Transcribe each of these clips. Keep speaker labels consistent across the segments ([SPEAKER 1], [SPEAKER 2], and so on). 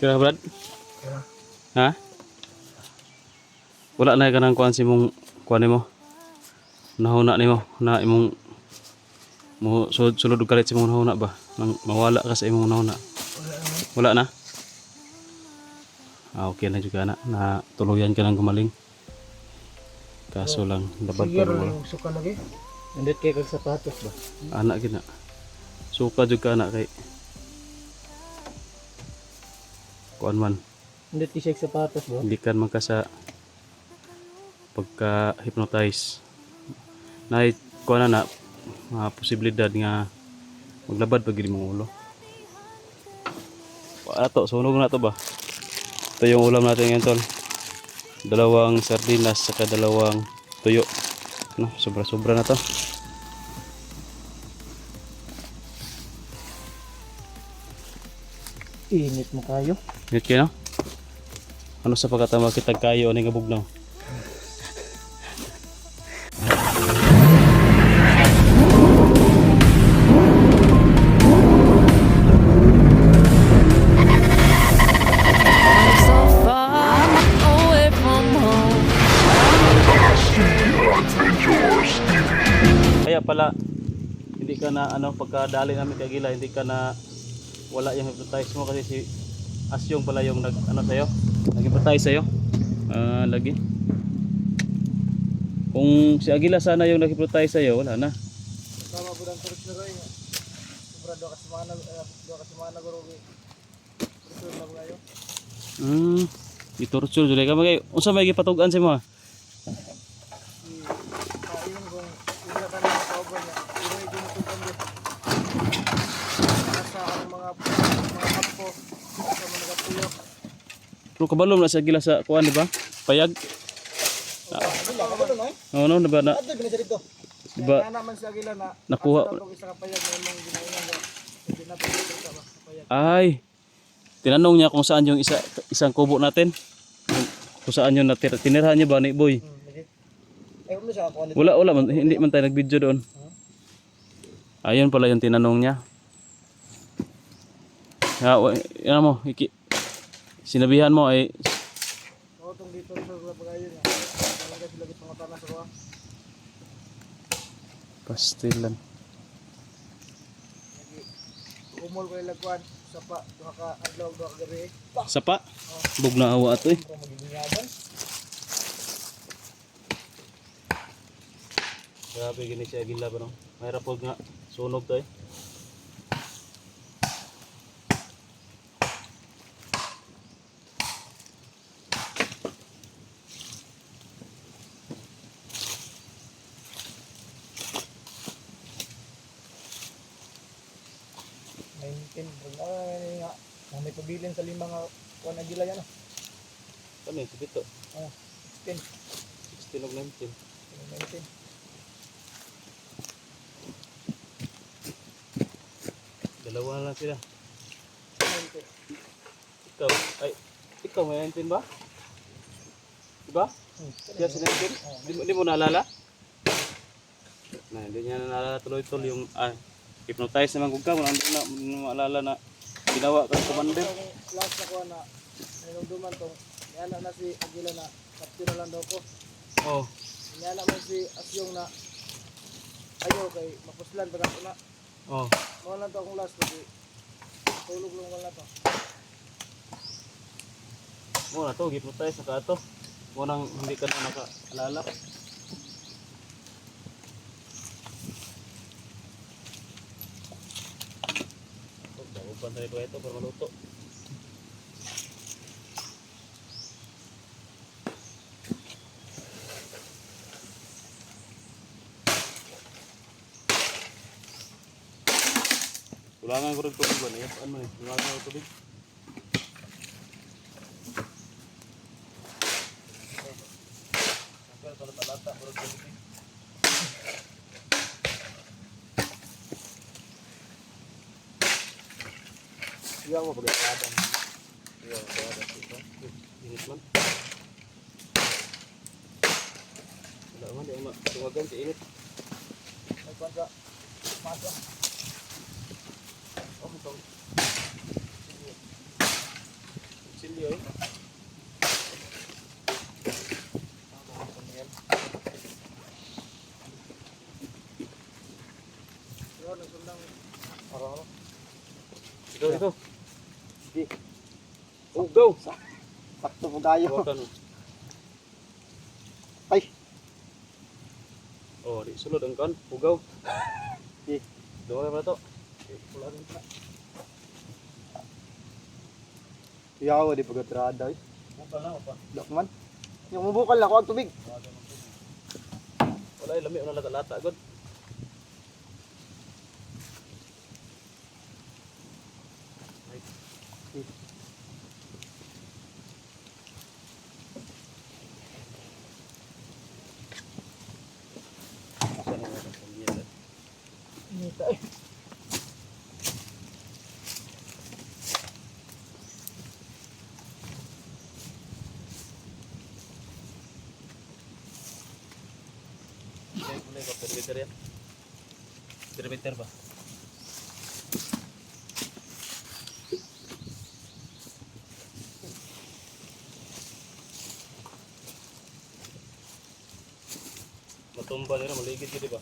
[SPEAKER 1] Kira Brad? Ha? Wala na ka ng kuan si mong kuan nimo. Nahuna nimo na imong mo sulod og kalit si mong nahuna ba? Nang mawala ka sa imong nahuna. Wala na. Okay na juga na tuluyan ka nang gumaling. Kaso lang dapat pa mo.
[SPEAKER 2] Suka lagi. Nandit kay kag sapatos ba?
[SPEAKER 1] Anak gina. Suka juga anak kay kuan man.
[SPEAKER 2] Nandit kay sapatos ba?
[SPEAKER 1] Hindi kan man ka sa pagka hypnotize. Na kuan na mga posibilidad nga maglabad pag gid mong ulo. Ato sunog na to ba? Ito yung ulam natin ngayon tol. Dalawang sardinas saka dalawang tuyo. No, sobra-sobra na to.
[SPEAKER 2] Init mo kayo.
[SPEAKER 1] Init kayo no? Ano sa pagkatama kitag kayo aning gabugnaw? Kaya pala hindi ka na ano pagkadali namin kay Gila hindi ka na wala yung hypnotize mo kasi si Asyong pala yung nag ano sayo nag-hypnotize sayo lagi kung si Agila sana yung nag-hypnotize sayo wala na
[SPEAKER 2] Tama po ang turut na rin. Sobra do ka semana gorogi. Turut na kayo.
[SPEAKER 1] itursul jud ka magay unsa may gipatugan sa mo?
[SPEAKER 2] Ayun kung ila ka na kauban niya. Iro ay dumutugan din. Sa mga kapo sa mga nagatuyo.
[SPEAKER 1] Pero kabalom na si Agila sa kuan di ba? Payag.
[SPEAKER 2] Wala ka ba doon ay?
[SPEAKER 1] Oo no diba na
[SPEAKER 2] Adto binasa dito.
[SPEAKER 1] diba
[SPEAKER 2] Kaya naman si Agila na
[SPEAKER 1] nakuha
[SPEAKER 2] isa ka payag na imong ginaingan do. Hindi na pwede ka ba payag.
[SPEAKER 1] ay tinanong niya kung saan yung isang kubo natin kung saan yung tinirhan niya ba ni Boy
[SPEAKER 2] Ay mo siya ako
[SPEAKER 1] wala man, hindi man tayo nag-video doon ayun pala yung tinanong niya yan mo sinabihan mo ay
[SPEAKER 2] tong dito sa pagayon niya. Talaga sila gid pangutana sa kuha.
[SPEAKER 1] pastilan
[SPEAKER 2] Umol ko ilagwan sa pa duha ka adlaw duha ka gabi.
[SPEAKER 1] sapa bugna awa ato eh
[SPEAKER 2] Kung magiginyaban.
[SPEAKER 1] grabe gini si Agila ba no mahirap po nga sunog tayo
[SPEAKER 2] Maintin ay nga may pabilin sa lima nga kuan agila yan ah.
[SPEAKER 1] kami si Bito
[SPEAKER 2] 10
[SPEAKER 1] 16 o 19
[SPEAKER 2] 19.
[SPEAKER 1] dalawa na lang sila ikaw may 19 ba? diba? siya si 19? Di mo naalala? Hindi niya naalala tuloy-tuloy yung hypnotize naman kung ka, hindi na maalala na ginawa ka sa commander.
[SPEAKER 2] Last na kuha na ninumduman tong niana na si Agila na kaptyo na lang daw ko.
[SPEAKER 1] Oh.
[SPEAKER 2] Niana man si Asyong na ayo kay mapuslan pa na.
[SPEAKER 1] Oh.
[SPEAKER 2] Mo lang to akong last kasi tulog lang wala to.
[SPEAKER 1] Mo na to hypnotize sa ato. Mo nang hindi ka na nakaalala. Pantay ko ito para maluto. Kulangan ko rin tubig ba niya? Ano eh? Kulangan ko tubig. Sampai kalau talata baru tubig. Iya mo pag adam. Iya, ada dito. Init man. Wala man di ma tuwagan si init.
[SPEAKER 2] Ay kwanza masa.
[SPEAKER 1] Oh, ito. Hindi oy.
[SPEAKER 2] Yun, nasundang. Araw-araw.
[SPEAKER 1] Ito. Di. Oh, go.
[SPEAKER 2] Sakto mo tayo.
[SPEAKER 1] Hawakan mo.
[SPEAKER 2] Ay.
[SPEAKER 1] Oh, di sulod ang kan. Pugaw.
[SPEAKER 2] Di.
[SPEAKER 1] Doon ba to? Pula rin pa.
[SPEAKER 2] Iyaw, di pagatrada eh.
[SPEAKER 1] Bukal na pa.
[SPEAKER 2] Dakman. Yung mabukal ako ang tubig.
[SPEAKER 1] Wala lami una lata-lata god.
[SPEAKER 2] Nita eh.
[SPEAKER 1] Mulai ba perimeter yan? Perimeter ba? Matumba nila, maligid yun, di ba?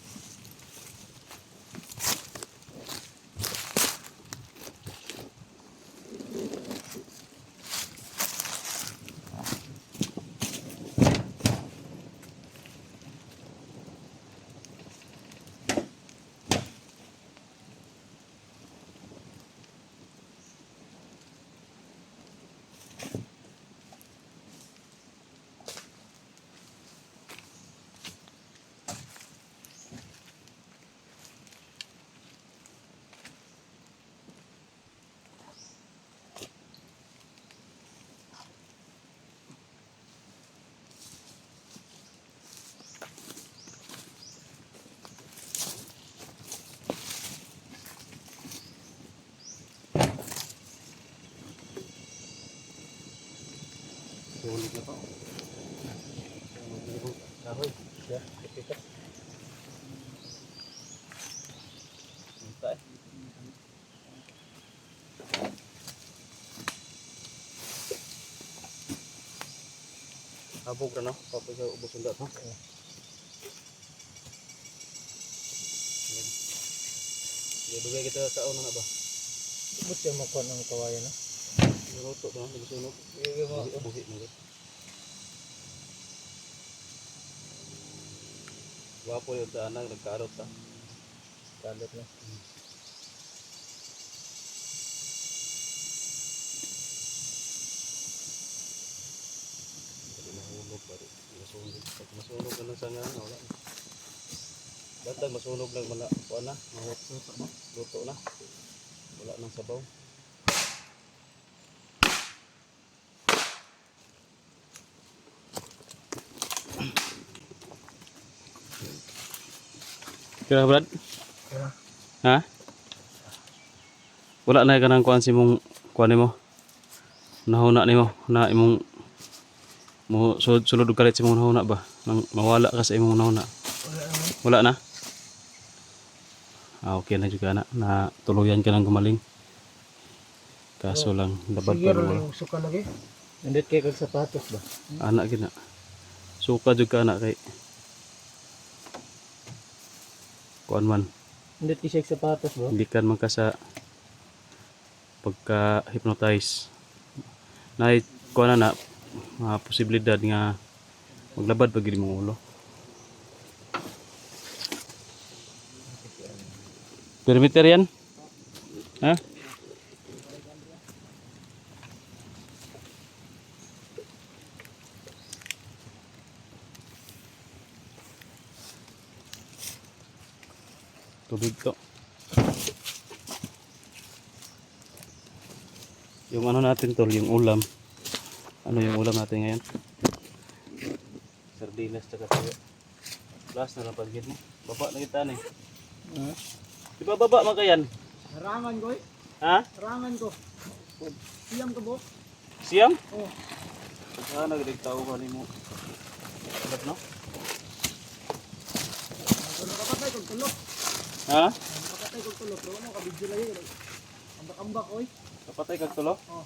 [SPEAKER 1] Sulit na to. Kahoy. Siya, ipika. Minta eh. Habog na no? Kapag sa ubos ang dato. Dugay kita sa una na ba?
[SPEAKER 2] Ba't siya makuha ng kawayan na?
[SPEAKER 1] Niluto ba? Nagsunog?
[SPEAKER 2] Iya mo.
[SPEAKER 1] Buhi mo. Wapo yung tanang, nagkaarot ta.
[SPEAKER 2] Kalat na.
[SPEAKER 1] Pwede mahulog ba? Masunog. Pag masunog ka ng sanga, wala na. Batag masunog lang mala. Kuha na. Luto na. Wala nang sabaw. Kira Brad?
[SPEAKER 2] Kira.
[SPEAKER 1] Ha? Wala na ka nang kuhan si mong kuhan mo. Nahuna nimo na imong mo sulod kalit si mong nahuna ba? Nang mawala ka sa imong nahuna.
[SPEAKER 2] Wala naman.
[SPEAKER 1] Wala na? Ah, okay na juga na tuluyan ka nang gumaling. Kaso lang dabad
[SPEAKER 2] Sige
[SPEAKER 1] pa
[SPEAKER 2] rin
[SPEAKER 1] wala.
[SPEAKER 2] yung suka lagi. Nandit kayo kag sapatos ba?
[SPEAKER 1] Anak gina. Suka juga anak kay kuan man.
[SPEAKER 2] Nandit kayo kag sapatos ba?
[SPEAKER 1] Hindi ka man ka sa pagka hypnotize. Na kuan na mga posibilidad nga maglabad pag gid mong ulo. Perimeter yan? Ha? Tubig to. Yung ano natin tol, yung ulam. Ano yung ulam natin ngayon? Sardinas tsaka tuyo. Last na lang pagkit mo. Baba na kita na eh. Di ba baba man kayan?
[SPEAKER 2] Harangan ko eh.
[SPEAKER 1] Ha?
[SPEAKER 2] Harangan ko. Siyam ka bo?
[SPEAKER 1] Siyam?
[SPEAKER 2] Oo.
[SPEAKER 1] Ah, nagdigtaw ka ni mo. Alat no?
[SPEAKER 2] Ano kapatay kong tulok?
[SPEAKER 1] Ha?
[SPEAKER 2] Ano kapatay kong tulok? Pero ano ka video lagi? Ambak-ambak oy.
[SPEAKER 1] Kapatay kag tulo?
[SPEAKER 2] Oh.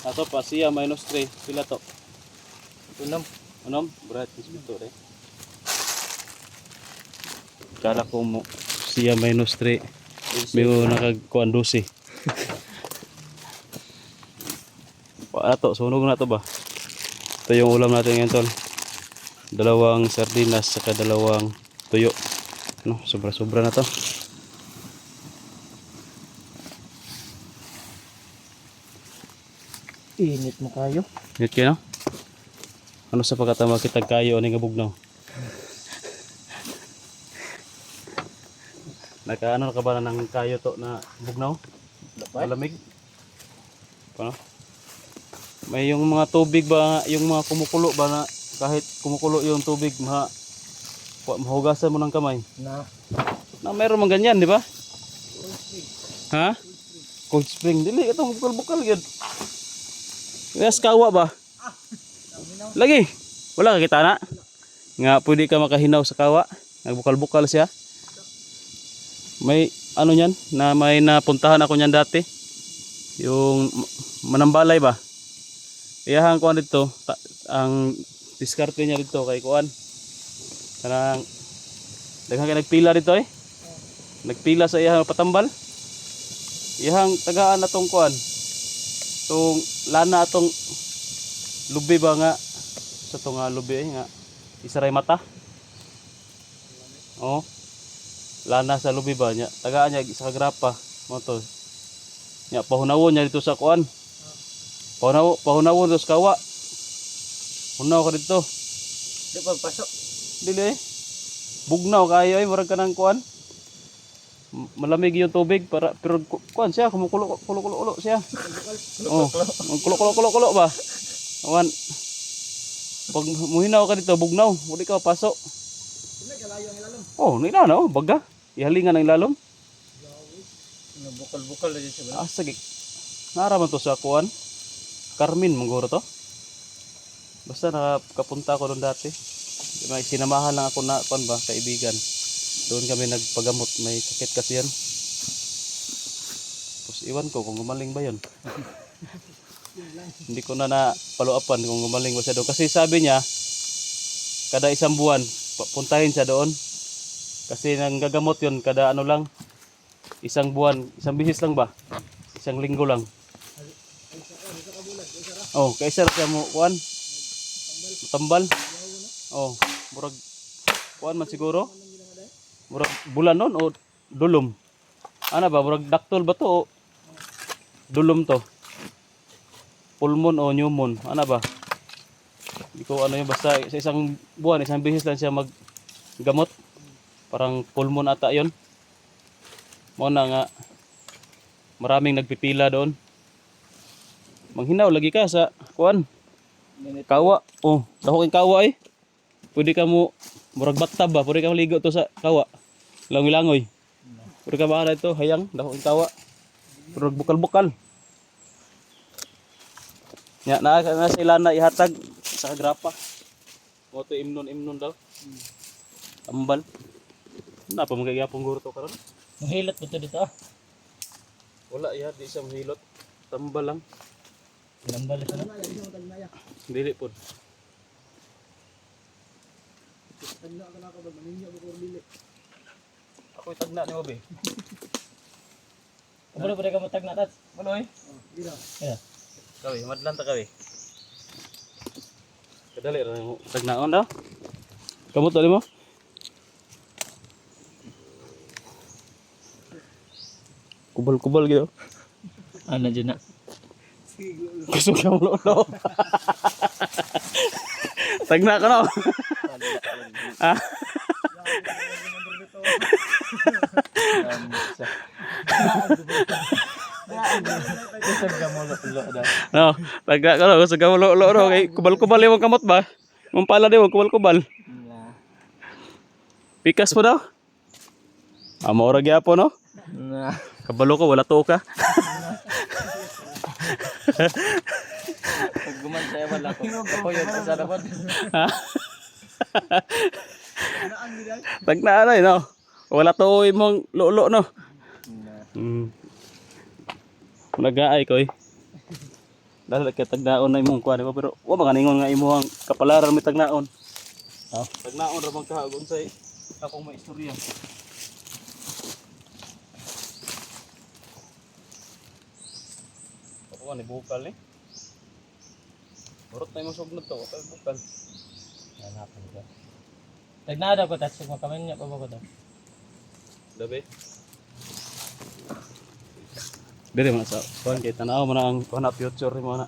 [SPEAKER 1] Ato pa siya -3. Pila to?
[SPEAKER 2] Unam.
[SPEAKER 1] Unom? Berat dito eh. Kala ko mo siya -3. May nakagkuan 12. Ato, sunog na to ba? Ito yung ulam natin ngayon tol. 2 sardinas saka 2 tuyo. No, sobra-sobra na to.
[SPEAKER 2] Init mo kayo.
[SPEAKER 1] Init kayo, no? Ano sa pagkatama kita kayo ani nga bugnaw? Nakaano ka ba ng kayo to na bugnaw? Malamig? Paano? May yung mga tubig ba, yung mga kumukulo ba na kahit kumukulo yung tubig, mahugasan mo ng kamay.
[SPEAKER 2] Na.
[SPEAKER 1] Mayroon mang ganyan, di ba? Ha? Cold spring. Dili, itong bukal-bukal yun. Yes, kawa ba? Lagi. Wala ka kita na? Nga pwede ka makahinaw sa kawa. Nagbukal-bukal siya. May ano yan, na may napuntahan ako niyan dati. Yung manambalay ba? Iyahan kuan dito, ang diskarte niya dito kay kuan. Kanang daghang kay nagpila dito eh. Nagpila sa iyang patambal. Iyang tagaan atong kuan. Tong lana atong lubi ba nga sa to nga lubi nga isaray mata. Oh. Lana sa lubi ba nya tagaan niya sa grapa mo to. Nya pahunawon niya dito sa kuan. Pahunawon dos kawa. Hunaw ka dito.
[SPEAKER 2] Di pagpasok.
[SPEAKER 1] Dili eh. Bugnaw kayo eh murag kanang kuan. Malamig yung tubig para pero kuan siya kumukulo siya. Oh, kulo ba? Awan. Pag muhinaw ka dito bugnaw, uli ka pasok. Oh, nila no, baga. Ihalingan ang ilalom.
[SPEAKER 2] Bukal-bukal din siya.
[SPEAKER 1] Ah, sige. Naraman to sa kuan. Carmen mangguro to. Basta nakapunta ko doon dati. May sinamahan lang ako na kuan ba, kaibigan. Doon kami nagpagamot, may sakit kasi yan. Tapos iwan ko kung gumaling ba yun. Hindi ko na follow-upan kung gumaling ba siya doon. Kasi sabi niya, kada isang buwan, puntahin siya doon. Kasi nanggagamot yun, kada ano lang, isang buwan, isang bihis lang ba? Isang linggo lang. Oh, kaisa ra siya mo, kuan? Tambal. Oh, murag, kuan man siguro? Murag bulan nun o dulom? Ano ba? Murag daktol ba to o dulom to? Pulmon o pneumoon? Ano ba? Hindi ko ano yun. Basta sa isang buwan, isang bihis lang siya maggamot. Parang pulmon ata yun. Muna nga, maraming nagpipila doon. Manghinaw lagi ka sa kuan. Kawa. Oh, dahok yung kawa eh. Pwede ka mo, murag batab ba? Pwede ka maligo to sa kawa. Langoy-langoy. Pwede ka ba ito, hayang, dahok yung kawa. Murag bukal-bukal. Ya, na sila na ihatag sa grapa. Mo to imnon daw. Tambal. Na pa magagapong guro to karon.
[SPEAKER 2] Mahilot mo to dito ah.
[SPEAKER 1] Wala ya, di siya mahilot. Tambal lang.
[SPEAKER 2] Nambal siya.
[SPEAKER 1] Dili pod. Ako itagna ni mo be.
[SPEAKER 2] Kabalo pa rin ka matag na tats.
[SPEAKER 1] Manoy.
[SPEAKER 2] Yeah.
[SPEAKER 1] Kawi, madlan ta kawi. Kadali ra mo tagnaon daw. Kamot dali mo. Kubal-kubal gitu.
[SPEAKER 2] Ano dyan na?
[SPEAKER 1] Gusto ka mo lolo. Tagna ka no. Ah. No, tagna ka no. Gusto ka mo lolo. Kubal-kubal yung kamot ba? Mampala din mo kubal-kubal. Pikas mo daw. Amo ora gyapon no. Kabalo ko wala to ka.
[SPEAKER 2] Pag guman sa'yo wala ko. Ako yun sa dapat.
[SPEAKER 1] Ha? Tagna na no. Wala to imong lolo no. Nagaay ko eh. Dahil kay tagnaon na imong kuan ba pero wa makaningon nga imong kapalaran mi tagnaon.
[SPEAKER 3] Oh.
[SPEAKER 1] Tagnaon ra man ka ug unsay akong maistorya. Ako ni bukal ni. Burot na imong sugnod to, kay bukal.
[SPEAKER 3] Hanapan ko. Tagnada ko tas makaman niya pa ba ko to.
[SPEAKER 1] Dabe. Dire man sa kuan kay tanaw man ang kuan na future mo na.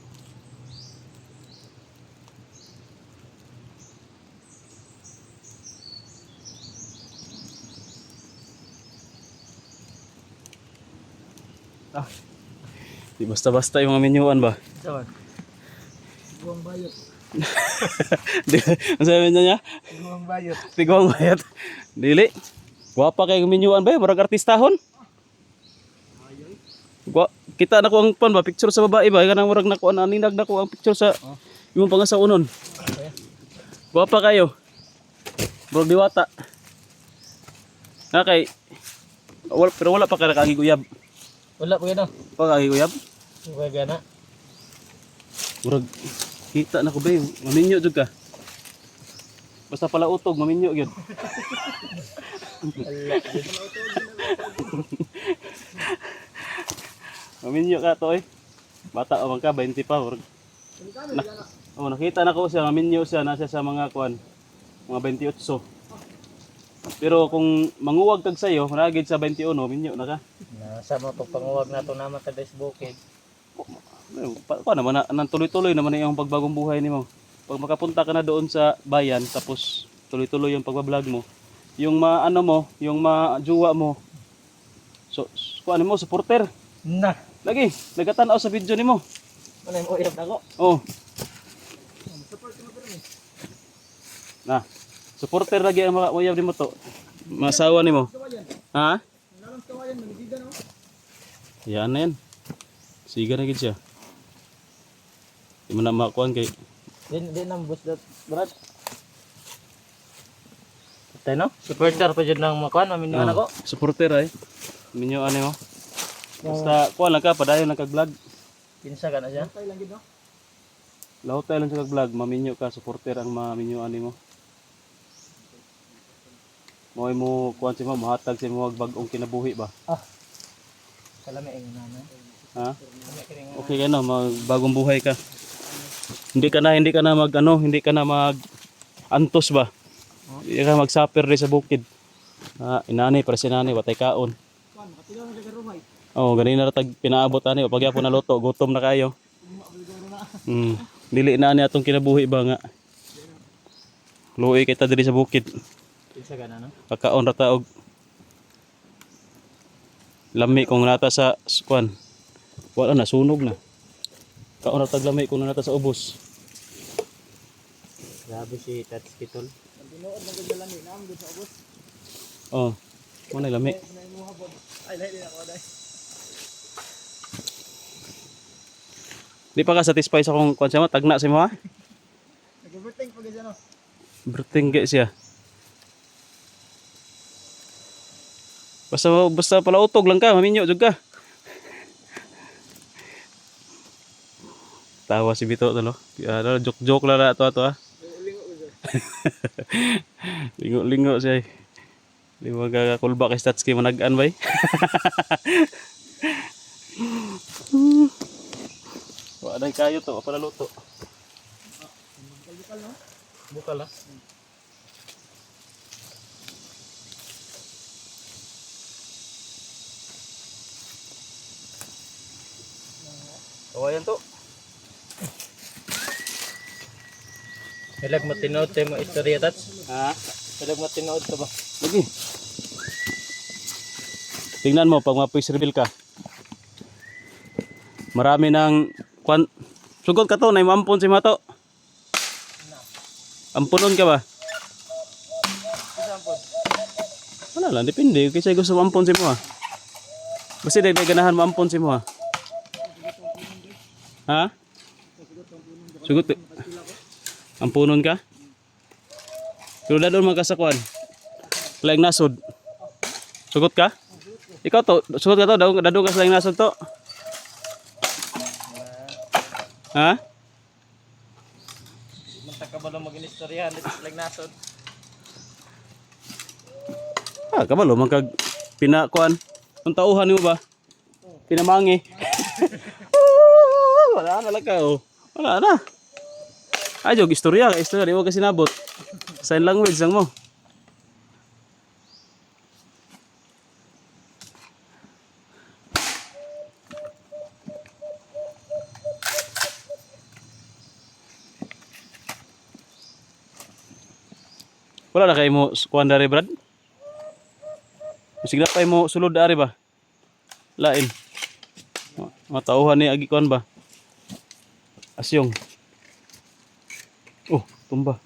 [SPEAKER 1] Ah. Di basta-basta yung mga menyuan ba?
[SPEAKER 3] Saan?
[SPEAKER 2] Buwang bayot.
[SPEAKER 1] Ang sabi niya?
[SPEAKER 2] Buwang bayot.
[SPEAKER 1] Tigong bayat. Dili. Gwapa kay menyuan ba? Murag artistahon. Kita na ko ang pan ba picture sa babae ba? Kanang murag na ko aninag na ko ang picture sa imong pangasaunon. Gwapa kayo. Murag diwata. Na kay pero wala pa ka nakagiguyab.
[SPEAKER 3] Wala po gano.
[SPEAKER 1] Pa kagiguyab?
[SPEAKER 3] Wala gana.
[SPEAKER 1] Murag kita na ko ba yung maminyo jud ka. Basta pala utog maminyo gyud. Maminyo ka to eh. Bata o man ka 20 pa murag. Nakita na ko siya maminyo siya nasa sa mga kuan mga 28. Pero kung manguwag kag sayo, managid sa 21, minyo na ka.
[SPEAKER 3] Nasa mo to panguwag na to naman sa bukid.
[SPEAKER 1] Paano naman nang tuloy-tuloy naman yung pagbagong buhay nimo. Pag makapunta ka na doon sa bayan tapos tuloy-tuloy yung pagbablog mo, yung maano mo, yung majuwa mo. So, kuan mo supporter.
[SPEAKER 3] Na.
[SPEAKER 1] Lagi, nagatanaw sa video nimo.
[SPEAKER 3] Ano yung uyab na ko?
[SPEAKER 1] Oh. Na. Supporter lagi ang mga uyab nimo to. Masawa nimo. Ha?
[SPEAKER 2] Nalang kawayan, manigida no?
[SPEAKER 1] Yan na yan. Siga na gid siya. Di man na makuan kay
[SPEAKER 3] Din ang bus dat brad. Tay no? Supporter pa jud nang makuan maminyo ako.
[SPEAKER 1] supporter ay. Minyo ano mo. Basta kuan lang ka padayon lang kag vlog.
[SPEAKER 3] Kinsa ka na siya?
[SPEAKER 2] Tay lang gid no?
[SPEAKER 1] Lahot tayo lang sa kag vlog, maminyo ka supporter ang maminyo ani mo. Moy mo kuan si mo mahatag si mo bag-ong kinabuhi ba?
[SPEAKER 3] Salami ang nana.
[SPEAKER 1] Ha? Okay ka na, magbagong buhay ka. Hindi ka na mag ano, hindi ka na mag antos ba? Hindi ka mag-suffer rin sa bukid. Inani para si nani watay kaon.
[SPEAKER 2] Kuan, makatilaw na sa rumay.
[SPEAKER 1] Oh, ganina ra tag pinaabot ani pag yapon na luto, gutom na kayo. Dili na ani atong kinabuhi ba nga. Luoy kita diri sa bukid.
[SPEAKER 3] Kinsa ka na no?
[SPEAKER 1] Kakaon ra ta og lami kung nata sa kuan. Wala na sunog na. Kaon ra tag lami kung nata sa ubos.
[SPEAKER 3] Grabe si Tats Kitol.
[SPEAKER 2] Ang tinuod ng gadalami, naam gud sa ubos.
[SPEAKER 1] Oh, mo na lami.
[SPEAKER 2] Na imuha pod. Ay lahi din ako dai.
[SPEAKER 1] Di pa ka satisfied sa kung kuan siya mo tagna sa mo ha?
[SPEAKER 2] Nag-overthink pag isa no.
[SPEAKER 1] Bertingge siya. Basta pala utog lang ka, maminyo jud ka. Tawa si Bito to no. Joke lang na to ha.
[SPEAKER 2] Lingo ko sir.
[SPEAKER 1] Lingo siya. Di ba kakulba kay Statsky manag-an bay? Wa day kayo to, pala luto.
[SPEAKER 2] Bukal no?
[SPEAKER 1] Bukal ha. Kawayan to.
[SPEAKER 3] Hilag mo tinood tayo mo istorya Tats.
[SPEAKER 1] Ha?
[SPEAKER 3] Hilag mo tinood to ba?
[SPEAKER 1] Lagi. Tingnan mo pag ma-face reveal ka. Marami ng kwan. Sugod ka to, nay mampun si Mato. Ampunon ka ba? Wala lang, depende. Kasi gusto mampun si mo ha. Basta dahil ganahan mampun si mo ha. Ha? Sugot. Ampunon ka? Pero dadon magkasakwan. Laing nasod. Sugot ka? Ikaw to, sugot ka to, dadon ka sa laing nasod to. Ha?
[SPEAKER 3] Manta ka ba lang mag-inistorya? Dito sa nasod.
[SPEAKER 1] Ah, kabalo man kag pinakuan. Ang tauhan mo ba? Pinamangi. Wala na lang ka oh. Wala na. Ay, jog istorya, istorya di mo kasi nabot. Sign language lang mo. Wala na kayo mo kuan dari Brad? Sige na pa mo sulod dari ba? Lain. Matauhan ni agi kuan ba? Asyong. Oh, tumba.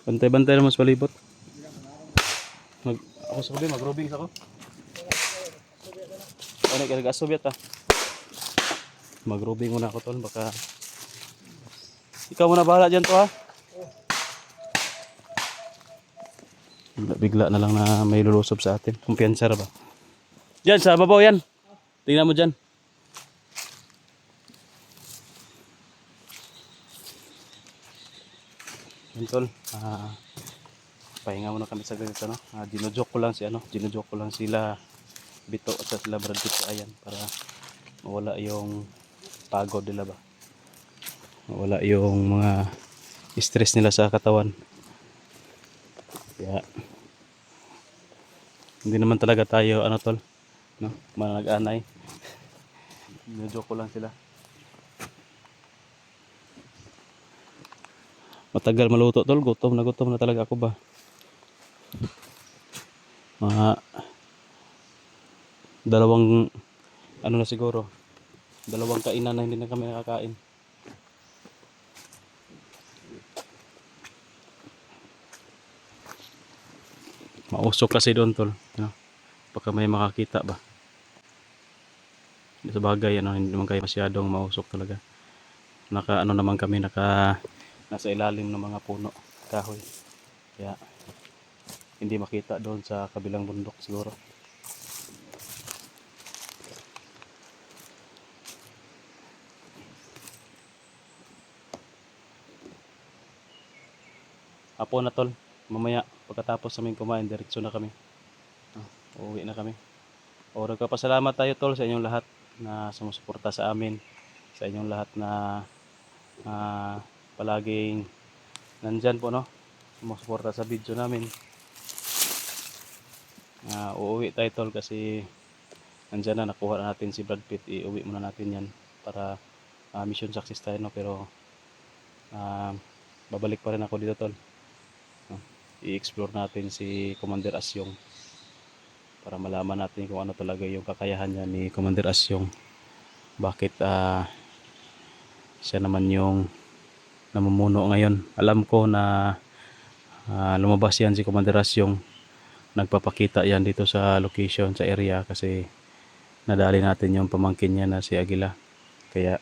[SPEAKER 1] Bantay-bantay naman sa palibot. Ako sa kubi, mag-robing sa ako. Ano ka nag-asobyat ah. Mag-robing muna ako tol, baka ikaw muna bahala dyan to ha. Bigla na lang na may lulusob sa atin. Kumpiyansa ra ba? Diyan sa babaw yan. Tingnan mo dyan. Yan tol. Pahinga muna kami sa ganito no. Ginujok ko lang si ano. Ginujok ko lang sila Bito at sila Brad Pitt ayan para mawala yung pagod nila ba. Wala yung mga stress nila sa katawan. Kaya hindi naman talaga tayo ano tol, no? Manag-anay. Joke ko lang sila. Matagal maluto tol, gutom na talaga ako ba. Mga dalawang ano na siguro. Dalawang kainan na hindi na kami nakakain. Mausok kasi doon tol, no? Baka may makakita ba. Sa bagay ano, hindi naman kayo masyadong mausok talaga. Naka ano naman kami, nasa ilalim ng mga puno, kahoy. Kaya hindi makita doon sa kabilang bundok siguro. Apo na tol, mamaya pagkatapos namin kumain, diretso na kami. Uuwi na kami. O nagpapasalamat tayo tol sa inyong lahat na sumusuporta sa amin. Sa inyong lahat na palaging nandyan po no. Sumusuporta sa video namin. Uuwi tayo tol kasi nandyan na, nakuha na natin si Brad Pitt. Iuwi muna natin yan para mission success tayo no. Pero babalik pa rin ako dito tol. I-explore natin si Commander Asyong para malaman natin kung ano talaga yung kakayahan niya ni Commander Asyong. Bakit siya naman yung namumuno ngayon. Alam ko na lumabas yan si Commander Asyong. Nagpapakita yan dito sa location, sa area kasi nadali natin yung pamangkin niya na si Aguila. Kaya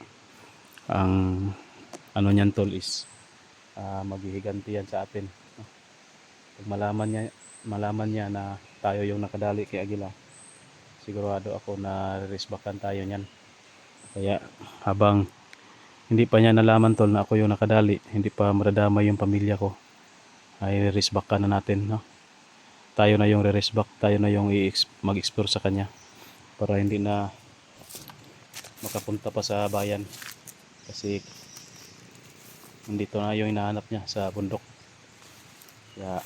[SPEAKER 1] ang ano niyan tol is maghihiganti yan sa atin. Pag malaman niya na tayo yung nakadali kay Aguila, sigurado ako na resbakan tayo niyan. Kaya habang hindi pa niya nalaman tol na ako yung nakadali, hindi pa maradama yung pamilya ko, ay resbakan na natin no. Tayo na yung re-resback, tayo na yung mag-explore sa kanya para hindi na makapunta pa sa bayan kasi nandito na yung hinahanap niya sa bundok. Kaya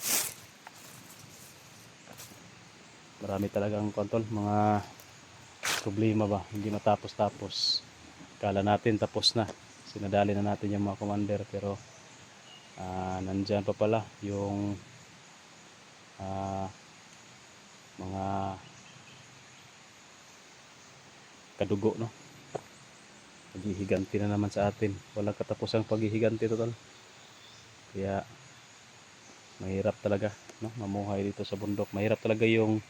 [SPEAKER 1] marami talagang kontrol, mga problema ba, hindi matapos-tapos. Kala natin tapos na, sinadali na natin yung mga commander pero nandyan pa pala yung mga kadugo no. Paghihiganti na naman sa atin, walang katapusang paghihiganti total. Kaya mahirap talaga no, mamuhay dito sa bundok. Mahirap talaga yung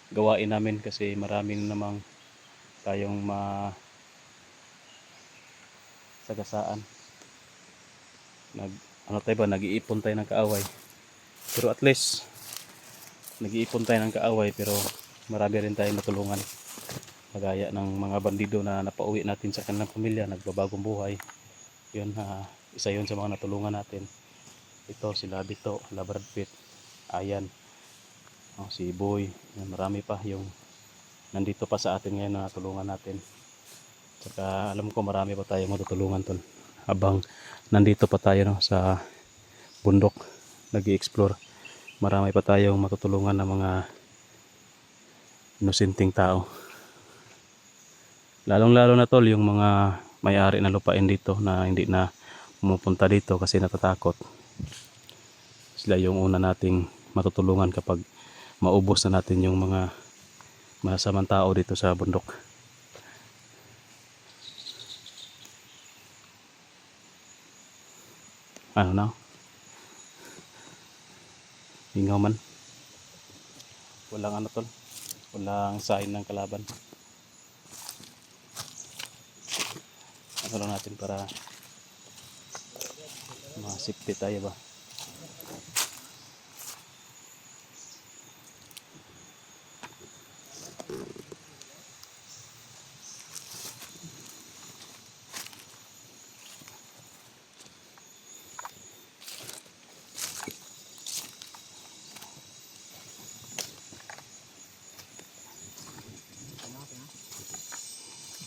[SPEAKER 1] gawain namin kasi maraming namang tayong sagasaan. Ano tayo ba, nag-iipon tayo ng kaaway. Pero at least nag-iipon tayo ng kaaway pero marami rin tayong natulungan. kagaya ng mga bandido na napauwi natin sa kanilang pamilya, nagbabagong buhay. Yun, isa yun sa mga natulungan natin. Ito sila Bito, sila Brad Pitt, Ayan, si Boy, yan, marami pa yung nandito pa sa atin ngayon na natulungan natin. Tsaka alam ko marami pa tayong matutulungan tol habang nandito pa tayo no, sa bundok nag-i-explore. Marami pa tayong matutulungan ng mga inosenteng tao. Lalong lalo na tol yung mga may-ari na lupain dito na hindi na pumupunta dito kasi natatakot. Sila yung una nating matutulungan kapag maubos na natin yung mga masamang tao dito sa bundok. Ano na? Hingaw man. Walang ano tol. Walang sign ng kalaban. Ano lang natin para ma-safety tayo ba?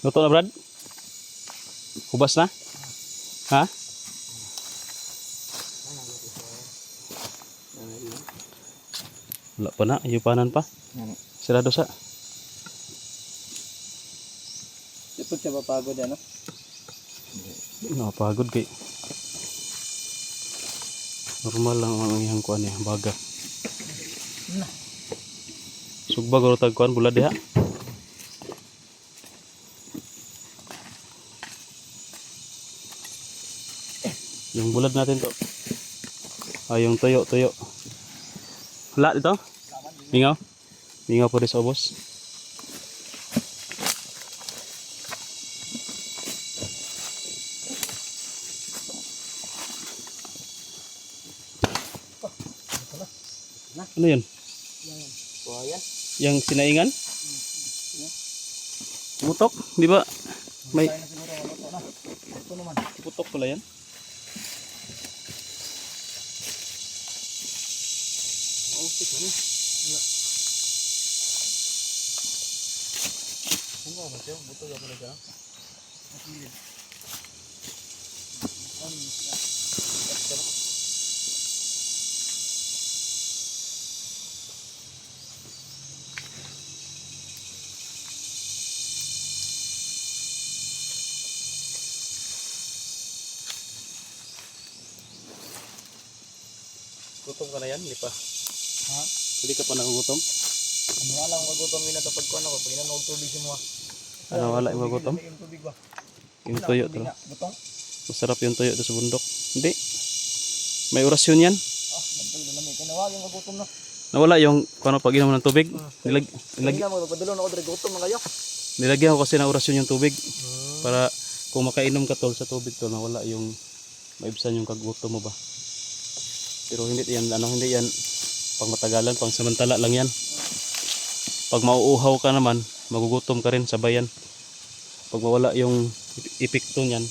[SPEAKER 1] Luto na Brad? Hubas na? Ha? Wala pa na, ayupanan pa. Sirado sa.
[SPEAKER 2] Ito siya mapagod ano?
[SPEAKER 1] Nakapagod kay. Normal lang ang iyang kuan niya, baga. Sugbag ro tag kuan bulad diha. Yung bulad natin to. Yung tuyo. Wala dito? Mingaw? Mingaw po rin sa ubos. Ano yun?
[SPEAKER 2] Buhaya?
[SPEAKER 1] Yang sinaingan? Putok? Di ba? May
[SPEAKER 2] Tayo na siguro maluto na. Ito naman.
[SPEAKER 1] putok pala yan. Okay ka na.
[SPEAKER 2] Ano ba siya? Buto ya pala siya. Masilid.
[SPEAKER 1] Gutom ka na yan, hindi pa.
[SPEAKER 2] Ha?
[SPEAKER 1] Hindi ka pa nagugutom?
[SPEAKER 2] Ano wala akong magutom yun na kapag kuhan ako. Pag inanog tubig si mo.
[SPEAKER 1] Ano wala yung magutom?
[SPEAKER 2] Yung tubig ba?
[SPEAKER 1] Yung tuyo to.
[SPEAKER 2] Butong?
[SPEAKER 1] Masarap yung tuyo to sa bundok. Hindi. May orasyon yan.
[SPEAKER 2] Ah, nagpil na namin. Kanawa yung magutom na.
[SPEAKER 1] Nawala yung kung ano pag inom ng tubig.
[SPEAKER 2] Hindi na magpadalo na ako dre gutom na kayo.
[SPEAKER 1] Nilagyan ko kasi ng orasyon yung tubig. Para kung makainom ka tol sa tubig tol, nawala yung maibsan yung kagutom mo ba. Pero hindi yan, hindi yan pang matagalan, pang samantala lang yan. Pag mauuhaw ka naman, magugutom ka rin sa bayan. Pag mawala yung epekto niyan,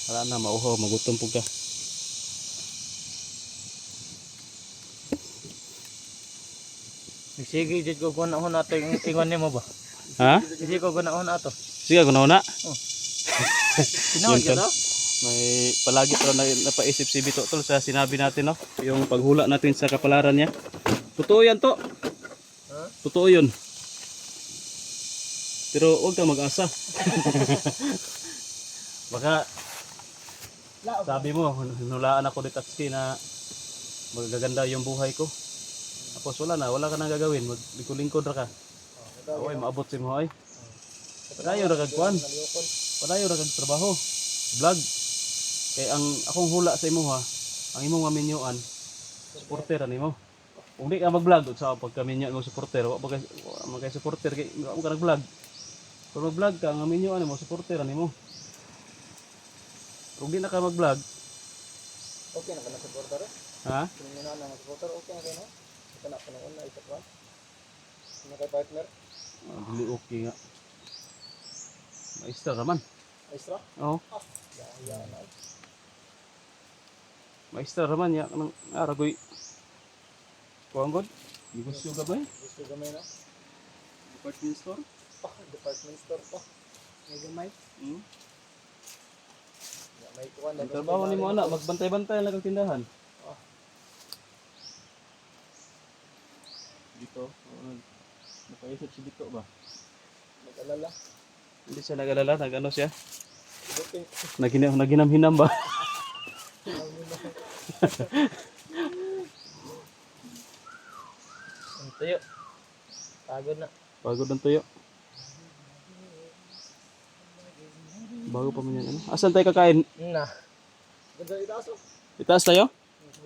[SPEAKER 1] wala na, mauhaw, magutom po ka.
[SPEAKER 3] Sige, jud ko kuna na to yung ingon nimo ba?
[SPEAKER 1] Ha?
[SPEAKER 3] Sige ko kuna na to.
[SPEAKER 1] Sige, kung nauna.
[SPEAKER 3] Tinawag
[SPEAKER 1] Yun,
[SPEAKER 3] ka
[SPEAKER 1] tol.
[SPEAKER 3] to?
[SPEAKER 1] May palagi pa napaisip si Bito tol sa sinabi natin, no? Yung paghula natin sa kapalaran niya. Totoo yan to. Totoo yun. Pero huwag kang mag-asa. Baka sabi mo, hinulaan ako ni Tatsuki na magaganda yung buhay ko. Tapos wala ka nang gagawin. Maglingkod ra ka. Away, maabot si mo ay. Padayo ra kag kuan. Padayo ra kag trabaho. Vlog. Kay ang akong hula sa imo ha, ang imong aminyoan, supporter ani mo. Kung di ka mag-vlog sa pagkaminyo mo supporter, wa magay supporter kay wa ka nag-vlog. Kung mag-vlog ka, ang aminyoan mo supporter ani mo. Kung di na ka mag-vlog,
[SPEAKER 2] Okay na ka na supporter?
[SPEAKER 1] ha?
[SPEAKER 2] Kung na na supporter, okay na kayo no? Ito na panahon na isa pa. Ano kay partner?
[SPEAKER 1] Dili okay nga. Maestra raman.
[SPEAKER 2] Extra?
[SPEAKER 1] Oo.
[SPEAKER 2] Yan na.
[SPEAKER 1] Maestra raman ya kanang aragoy. Kuang god. Negosyo ka ba?
[SPEAKER 2] Gusto gamay na.
[SPEAKER 1] Department store?
[SPEAKER 2] Department store pa. May gamay.
[SPEAKER 1] Hmm.
[SPEAKER 2] May kuwan na.
[SPEAKER 1] Ang trabaho ni mo anak, magbantay-bantay lang ang tindahan.
[SPEAKER 2] Ah.
[SPEAKER 1] Dito, nakaisip si Dito ba?
[SPEAKER 2] Mag-alala.
[SPEAKER 1] Hindi siya nag-alala, nag-ano siya?
[SPEAKER 2] Buting.
[SPEAKER 1] Naginam-hinam ba?
[SPEAKER 3] Ang tuyo. Pagod na.
[SPEAKER 1] Pagod ng tuyo. Bago pa man yan. Ano? Asan tayo kakain?
[SPEAKER 3] Na.
[SPEAKER 2] Ganda itaso.
[SPEAKER 1] Itaas tayo?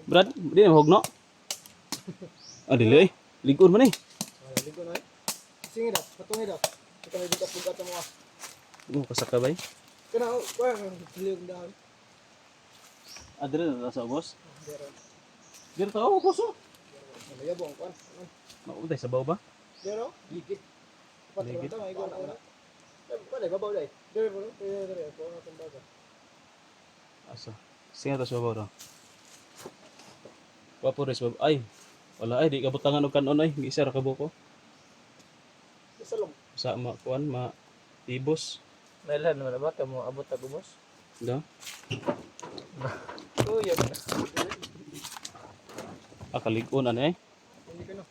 [SPEAKER 1] Brad, di na mahog no? Ah, dili eh. Ligon man eh.
[SPEAKER 2] Ligo na eh. Singi daw. Patungi daw. Ito may bukas-bukas mo ah.
[SPEAKER 1] Ano, kasaka ba eh?
[SPEAKER 2] Kana, kuwan. Siliyog dahon.
[SPEAKER 1] Ah, dili na sa ubos?
[SPEAKER 2] Dero.
[SPEAKER 1] Dito tayo, ubos oh.
[SPEAKER 2] Mayabong kuwan.
[SPEAKER 1] Mautay sa ba?
[SPEAKER 2] Dero. Ligid. Patro
[SPEAKER 1] Ligid?
[SPEAKER 2] na may kuwan na. Pwede, babaw dahil. Dero mo. Dero. Kuwan na tembaga.
[SPEAKER 1] Asa? Singa to sa babaw. Wapo res ba? Ay, wala ay, di ka butangan og kanon ay. Gisa ra ka buko.
[SPEAKER 2] Isa lang.
[SPEAKER 1] Sa kuan, tibos.
[SPEAKER 3] Nailan naman na ba? Kamu abot na gumos?
[SPEAKER 1] Da?
[SPEAKER 3] Oh, yan na.
[SPEAKER 1] Ah, kaligon ano eh.
[SPEAKER 2] Hindi ka no.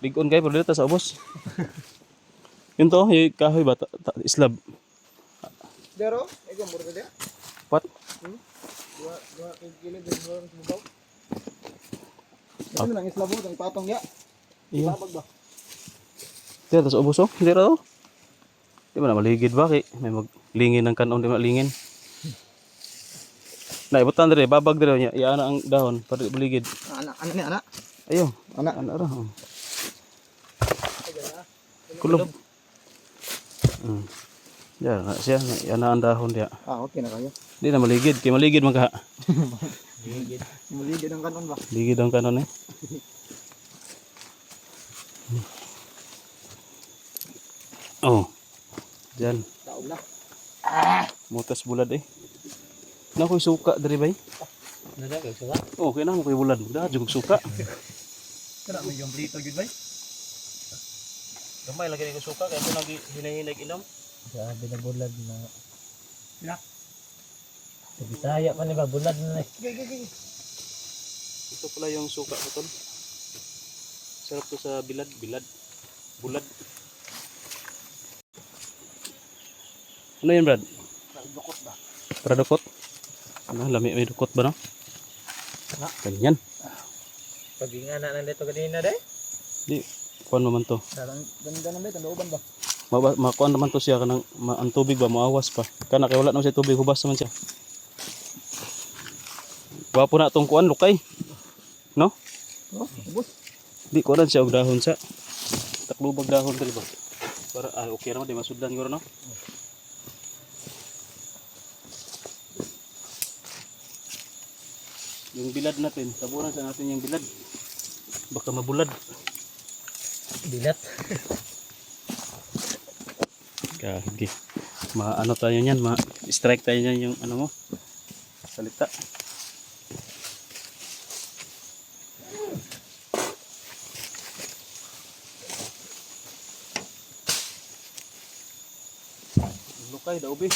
[SPEAKER 1] Ligon kayo, pero dito sa ubos. Yun to, yung kahoy ba? Islab.
[SPEAKER 2] Dero. Ikaw mura ka dia.
[SPEAKER 1] What?
[SPEAKER 2] Dua kilid din mo sa babaw. Ano lang islabo ang patong ya.
[SPEAKER 1] Iya.
[SPEAKER 2] Babag ba?
[SPEAKER 1] Dito sa ubos oh. Hindi ra oh. Di ba na maligid ba? Kay may maglingin ng kanon, di malingin. Naibutan dire, babag dire niya. Iana ang dahon para di maligid.
[SPEAKER 2] Anak, ano ni anak?
[SPEAKER 1] Ayo,
[SPEAKER 2] Anak.
[SPEAKER 1] ana ra. Oh. Kulob. Ya, na siya, iana ang dahon dia.
[SPEAKER 2] Ah, okay na kayo.
[SPEAKER 1] Di na maligid, kay maligid man ka.
[SPEAKER 2] Muligid ang kanon ba?
[SPEAKER 1] Ligid ang kanon eh. Oh. Diyan,
[SPEAKER 2] Taog na.
[SPEAKER 1] mutas bulad eh. Na ko'y suka diri bay.
[SPEAKER 3] Nadagag sa ba?
[SPEAKER 1] Oh, kaya na mo ko'y bulad. Da jug suka.
[SPEAKER 2] Kana may yung blito gud bay.
[SPEAKER 1] Gamay lagi ko suka kay ako lagi hinahinag inom.
[SPEAKER 3] Grabe na bulad na.
[SPEAKER 2] Na.
[SPEAKER 3] Sa Bisaya pa ni ba? Bulad na eh.
[SPEAKER 2] Gigi.
[SPEAKER 1] Ito pala yung suka ko tol. Sarap to sa bilad. Bulad. Ano yan, Brad?
[SPEAKER 2] Dukot ba?
[SPEAKER 1] Para dukot? Ano, lami may dukot ba no?
[SPEAKER 2] Na.
[SPEAKER 1] Ganyan.
[SPEAKER 3] Pag-ingana na dito kanina de.
[SPEAKER 1] Di, kuan naman to.
[SPEAKER 2] Darang ganda na bet, looban ba?
[SPEAKER 1] Makuan naman to siya kanang ang tubig ba maawas pa. Kana kay wala naman siya tubig, hubas naman siya. Wapo na tong kuan lukay. No?
[SPEAKER 2] Oh, ubos.
[SPEAKER 1] Di ko siya og dahon sa. Taklubag dahon diri ba? Para okay ra mo di masudlan guro no. Yung bilad natin, tabunan sa natin yung bilad. Baka mabulad.
[SPEAKER 3] Bilat.
[SPEAKER 1] Kagi. Ma-ano tayo niyan, ma-strike tayo niyan yung ano mo. Salita. Lukay daw ubi.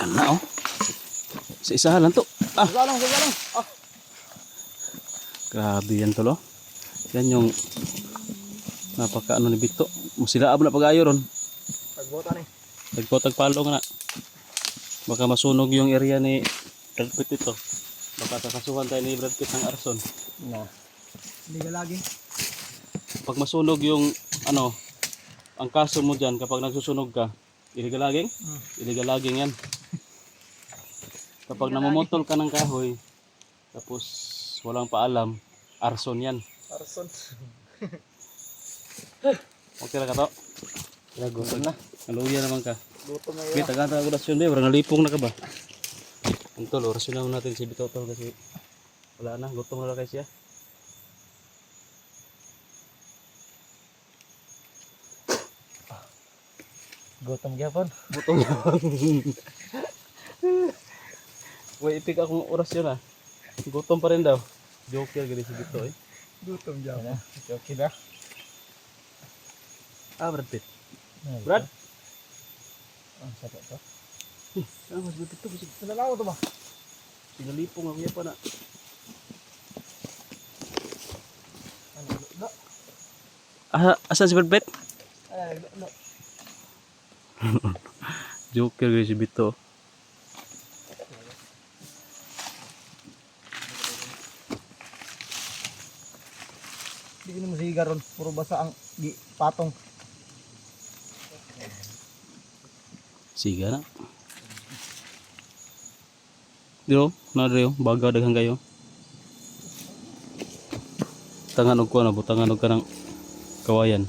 [SPEAKER 1] Kana oh. Sa isa lang to. Ah,
[SPEAKER 2] Sige lang. Ah,
[SPEAKER 1] grabe yan tolo. Yan yung napaka ano ni Bito. Musilaab na pag-ayo ron.
[SPEAKER 2] pagbota ni.
[SPEAKER 1] Tagpalong na. Baka masunog yung area ni Brad Pitt ito. Baka kakasuhan tayo ni Brad Pitt ng arson.
[SPEAKER 3] Na.
[SPEAKER 2] Hindi ka lagi.
[SPEAKER 1] Pag masunog yung ano, ang kaso mo dyan kapag nagsusunog ka, illegal logging? Illegal logging yan. Kapag namumutol ka ng kahoy, Tapos walang paalam, arson yan.
[SPEAKER 2] Arson.
[SPEAKER 1] Okay na ka to?
[SPEAKER 3] Nagutom na.
[SPEAKER 1] Naluya naman ka.
[SPEAKER 2] Luto na
[SPEAKER 1] Okay,
[SPEAKER 2] yun.
[SPEAKER 1] taga orasyon ba? Parang nalipong na ka ba? Antol, orasyon na natin si Bitotol kasi wala na, gutom na lang kayo siya.
[SPEAKER 3] Gutom gyapon.
[SPEAKER 1] Gutom na. Uy, ipik akong orasyon ah. Gutom pa rin daw. Joker gani si Bito eh.
[SPEAKER 2] Lutom dyan.
[SPEAKER 3] Ano? Okay ba?
[SPEAKER 1] Ah, Brad Pitt. Brad?
[SPEAKER 3] Ang sakit to.
[SPEAKER 1] Ah, mas Brad Pitt to. Kasi
[SPEAKER 2] Sinalaw to ba?
[SPEAKER 1] sinalipong ako yan pa na.
[SPEAKER 2] Ano? No.
[SPEAKER 1] Ah, asan si Brad Pitt?
[SPEAKER 2] Ay, no.
[SPEAKER 1] Joker gani si Bito.
[SPEAKER 2] Hindi ko naman siga ron. Puro basa ang di patong.
[SPEAKER 1] Siga na. Dito, na rin baga daghang kayo. Tangan og kuan, butangan og kanang kawayan.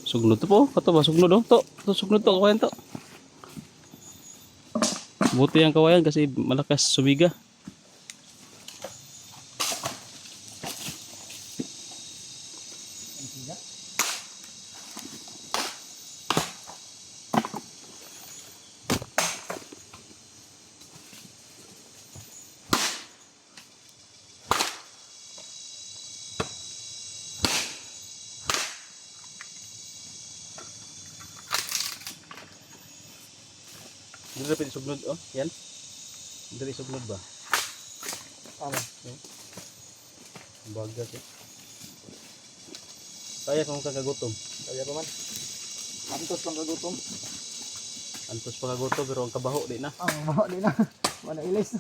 [SPEAKER 1] Sugnod to po, kato ba sugnod oh. To sugnod to kawayan to. Buti ang kawayan kasi malakas sumiga.
[SPEAKER 2] Ang siga.
[SPEAKER 1] Dili na pwede sugnod oh, yan. Dili sugnod ba?
[SPEAKER 2] Tama.
[SPEAKER 1] Baga siya. Kaya kung kagagutom.
[SPEAKER 2] Kaya pa man. Antos pang kagutom.
[SPEAKER 1] Antos pa kagutom pero ang kabaho di na.
[SPEAKER 2] Ang baho din na. Mana ilis.